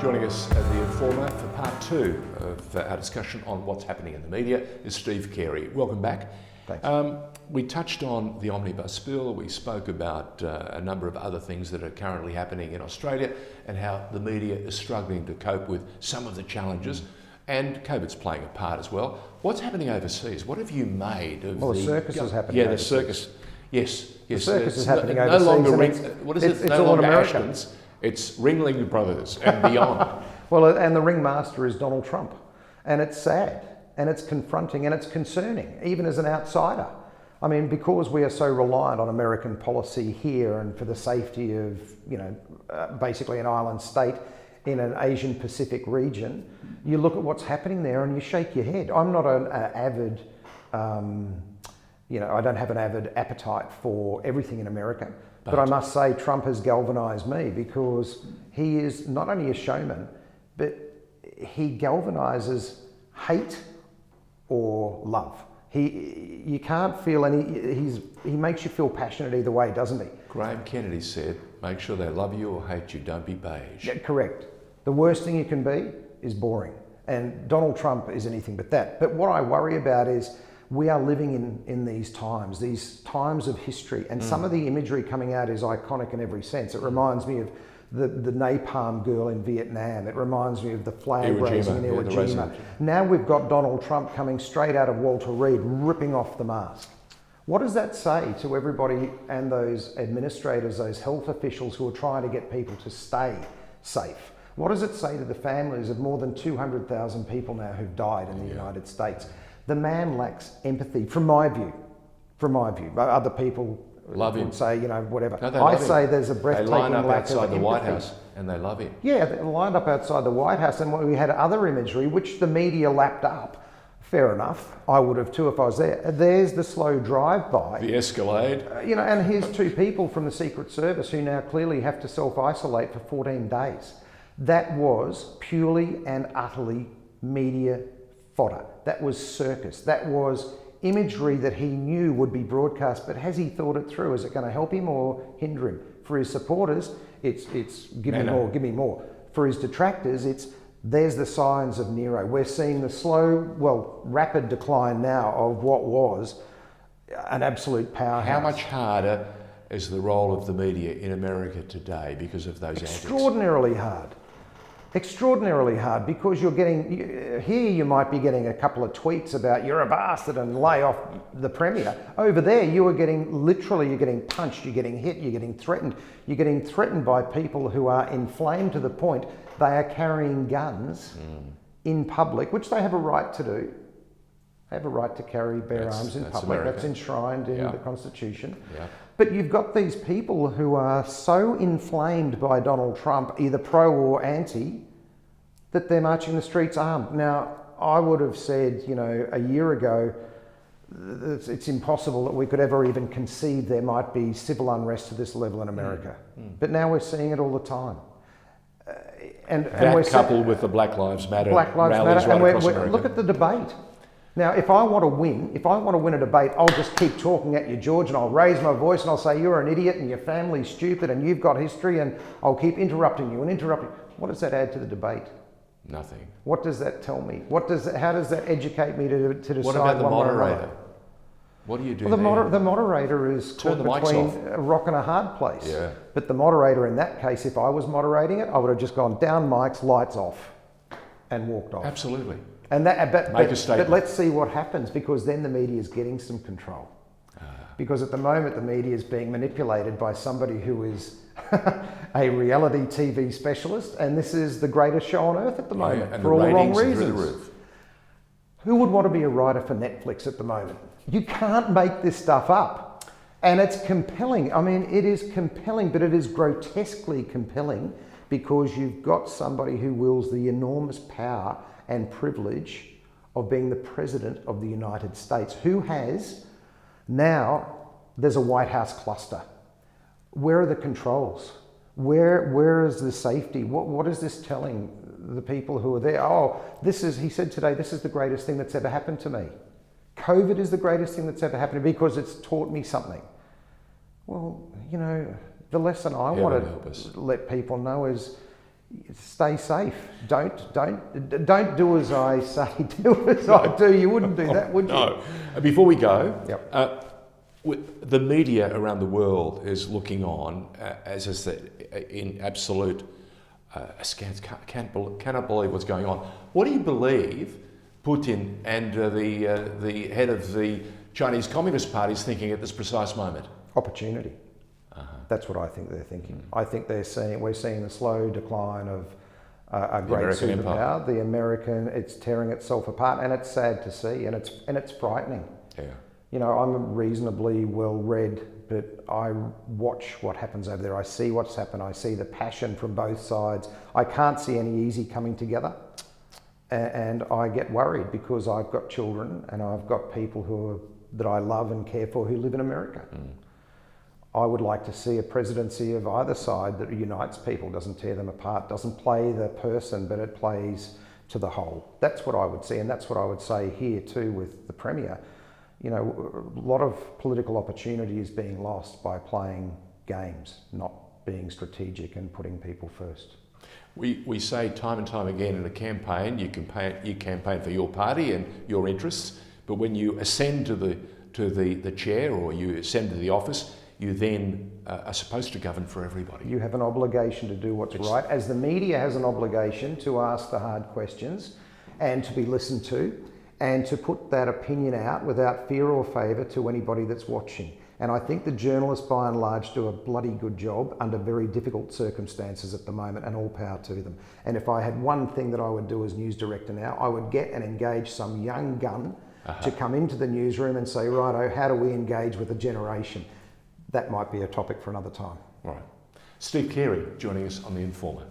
Joining us at TheInformer for part two of our discussion on what's happening in the media is Steve Carey. Welcome back. Thanks. We touched on the omnibus bill. We spoke about a number of other things that are currently happening in Australia and how the media is struggling to cope with some of the challenges. And COVID's playing a part as well. What's happening overseas? What have you made of the circus is happening overseas? overseas. The circus. Yes. The circus is happening no overseas. Longer it's no all in longer America. Ashton's. It's Ringling Brothers and beyond. Well, and the ringmaster is Donald Trump. And it's sad, and it's confronting, and it's concerning, even as an outsider. I mean, because we are so reliant on American policy here and for the safety of, basically an island state in an Asian Pacific region, you look at what's happening there and you shake your head. I'm not an avid, I don't have an avid appetite for everything in America. But I must say Trump has galvanised me because he is not only a showman, but he galvanises hate or love. You can't feel he makes you feel passionate either way, doesn't he? Graham Kennedy said, make sure they love you or hate you, don't be beige. Yeah, correct. The worst thing you can be is boring. And Donald Trump is anything but that. But what I worry about is we are living in these times of history, and some of the imagery coming out is iconic in every sense. It reminds me of the napalm girl in Vietnam. It reminds me of the flag raising in Iwo Jima. Now we've got Donald Trump coming straight out of Walter Reed, ripping off the mask. What does that say to everybody and those administrators, those health officials who are trying to get people to stay safe? What does it say to the families of more than 200,000 people now who've died in the United States? The man lacks empathy, from my view. Other people would say, whatever. No, I say there's a breathtaking lack of empathy. They line up outside the White House and they love him. Yeah, they lined up outside the White House, and we had other imagery which the media lapped up. Fair enough, I would have too if I was there. There's the slow drive-by. The Escalade. And here's two people from the Secret Service who now clearly have to self-isolate for 14 days. That was purely and utterly media fodder. That was circus. That was imagery that he knew would be broadcast, but has he thought it through? Is it going to help him or hinder him? For his supporters, it's give me more, give me more. For his detractors, it's there's the signs of Nero. We're seeing the rapid decline now of what was an absolute powerhouse. How much harder is the role of the media in America today because of those antics? Extraordinarily hard, because here you might be getting a couple of tweets about you're a bastard and lay off the Premier. Over there you're getting punched, you're getting hit, you're getting threatened by people who are inflamed to the point they are carrying guns in public, which they have a right to do. They have a right to bear arms in public. America. That's enshrined in the Constitution. Yeah. But you've got these people who are so inflamed by Donald Trump, either pro or anti, that they're marching the streets armed. Now, I would have said, a year ago, it's impossible that we could ever even conceive there might be civil unrest to this level in America. But now we're seeing it all the time. And we're coupled with the Black Lives Matter rallies right across America. Look at the debate. Now, if I want to win a debate, I'll just keep talking at you, George, and I'll raise my voice and I'll say you're an idiot and your family's stupid and you've got history, and I'll keep interrupting you. What does that add to the debate? Nothing. What does that tell me? How does that educate me to decide? What about the moderator? What do you do? The moderator is caught between a rock and a hard place. Yeah. But the moderator in that case, if I was moderating it, I would have just gone down mics, lights off, and walked off. Absolutely. And Make a statement. But let's see what happens, because then the media is getting some control. Because at the moment the media is being manipulated by somebody who is a reality TV specialist, and this is the greatest show on earth at the moment for all the wrong reasons. Who would want to be a writer for Netflix at the moment? You can't make this stuff up. And it's compelling. I mean, it is compelling, but it is grotesquely compelling, because you've got somebody who wields the enormous power and privilege of being the President of the United States, who has now, there's a White House cluster. Where are the controls? Where is the safety? What is this telling the people who are there? He said today, this is the greatest thing that's ever happened to me. COVID is the greatest thing that's ever happened to me because it's taught me something. Well, the lesson I want to let people know is stay safe. Don't do as I say, do as I do. You wouldn't do that, would you? No. Before we go, Yep. the media around the world is looking on, as I said, in absolute askance. Cannot believe what's going on. What do you believe Putin and the head of the Chinese Communist Party is thinking at this precise moment? Opportunity. That's what I think they're thinking. I think we're seeing the slow decline of a great American superpower. empire. The American, it's tearing itself apart, and it's sad to see, and it's frightening. Yeah. You know, I'm reasonably well read, but I watch what happens over there. I see what's happened. I see the passion from both sides. I can't see any easy coming together, and I get worried because I've got children and I've got people that I love and care for who live in America. I would like to see a presidency of either side that unites people, doesn't tear them apart, doesn't play the person, but it plays to the whole. That's what I would see, and that's what I would say here too with the Premier. You know, a lot of political opportunity is being lost by playing games, not being strategic and putting people first. We say time and time again in a campaign, you campaign for your party and your interests, but when you ascend to the chair or you ascend to the office, you then are supposed to govern for everybody. You have an obligation to do what's right, as the media has an obligation to ask the hard questions and to be listened to and to put that opinion out without fear or favour to anybody that's watching. And I think the journalists by and large do a bloody good job under very difficult circumstances at the moment, and all power to them. And if I had one thing that I would do as news director now, I would get and engage some young gun to come into the newsroom and say, righto, how do we engage with a generation? That might be a topic for another time. Right. Steve Carey joining us on The Informer.